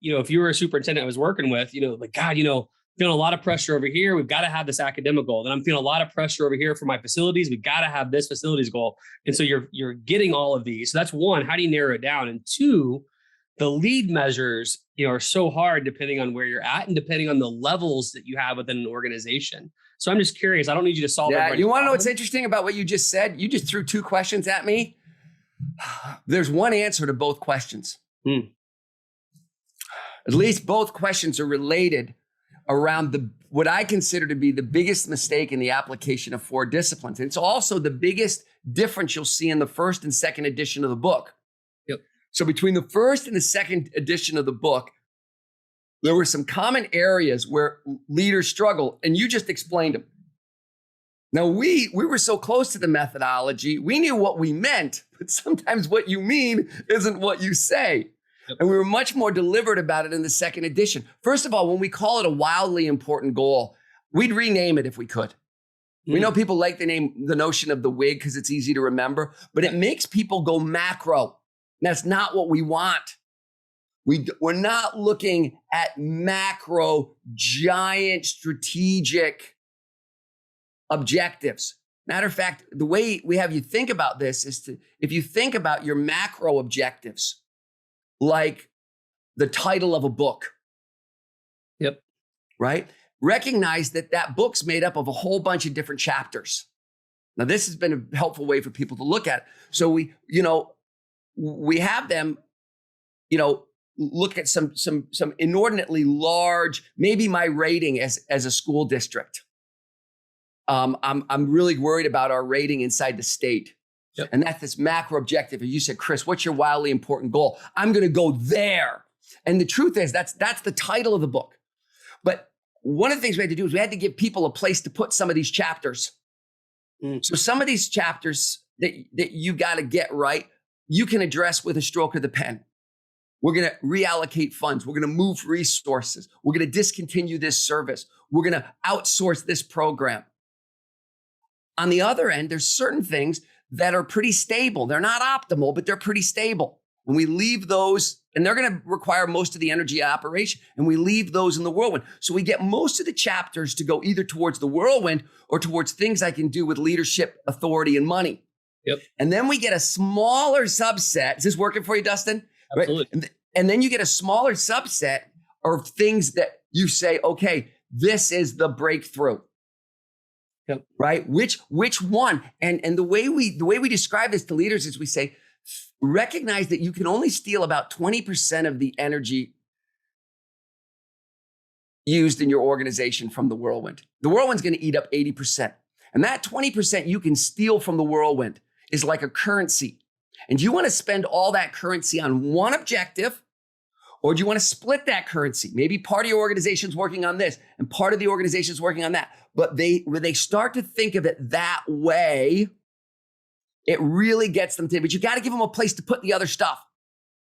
if you were a superintendent I was working with, like, God, feeling a lot of pressure over here. We've got to have this academic goal. Then I'm feeling a lot of pressure over here for my facilities. We've got to have this facilities goal. And so you're getting all of these. So that's one, how do you narrow it down? And two, the lead measures, are so hard depending on where you're at and depending on the levels that you have within an organization. So I'm just curious. I don't need you to solve it. You want to know what's interesting about what you just said? You just threw two questions at me. There's one answer to both questions. At least both questions are related around what I consider to be the biggest mistake in the application of 4 disciplines. And it's also the biggest difference you'll see in the first and second edition of the book. Yep. So between the first and the second edition of the book, there were some common areas where leaders struggle, and you just explained them. Now, we were so close to the methodology, we knew what we meant, but sometimes what you mean isn't what you say. Yep. And we were much more deliberate about it in the second edition. First of all, when we call it a wildly important goal, we'd rename it if we could. We know people like the notion of the WIG because it's easy to remember, but it makes people go macro. That's not what we want. We're not looking at macro, giant, strategic objectives. Matter of fact, the way we have you think about this is if you think about your macro objectives, like the title of a book. Yep. Right? Recognize that book's made up of a whole bunch of different chapters. Now, this has been a helpful way for people to look at it. So we have them, look at some inordinately large, maybe my rating as a school district. I'm really worried about our rating inside the state. Yep. And that's this macro objective. And you said, Chris, what's your wildly important goal? I'm going to go there. And the truth is that's the title of the book. But one of the things we had to do is we had to give people a place to put some of these chapters. So some of these chapters that you got to get right, you can address with a stroke of the pen. We're going to reallocate funds. We're going to move resources. We're going to discontinue this service. We're going to outsource this program. On the other end, there's certain things that are pretty stable. They're not optimal, but they're pretty stable. When we leave those, and they're going to require most of the energy operation, and we leave those in the whirlwind. So we get most of the chapters to go either towards the whirlwind or towards things I can do with leadership, authority, and money. Yep. And then we get a smaller subset. Is this working for you, Dustin? Absolutely. Right? And then you get a smaller subset of things that you say, okay, this is the breakthrough. Yep. Right? Which one? And the way we describe this to leaders is we say, recognize that you can only steal about 20% of the energy used in your organization from the whirlwind. The whirlwind's going to eat up 80%. And that 20% you can steal from the whirlwind is like a currency. And do you want to spend all that currency on one objective? Or do you want to split that currency? Maybe part of your organization's working on this and part of the organization's working on that. But when they start to think of it that way, it really gets them to, but you got to give them a place to put the other stuff.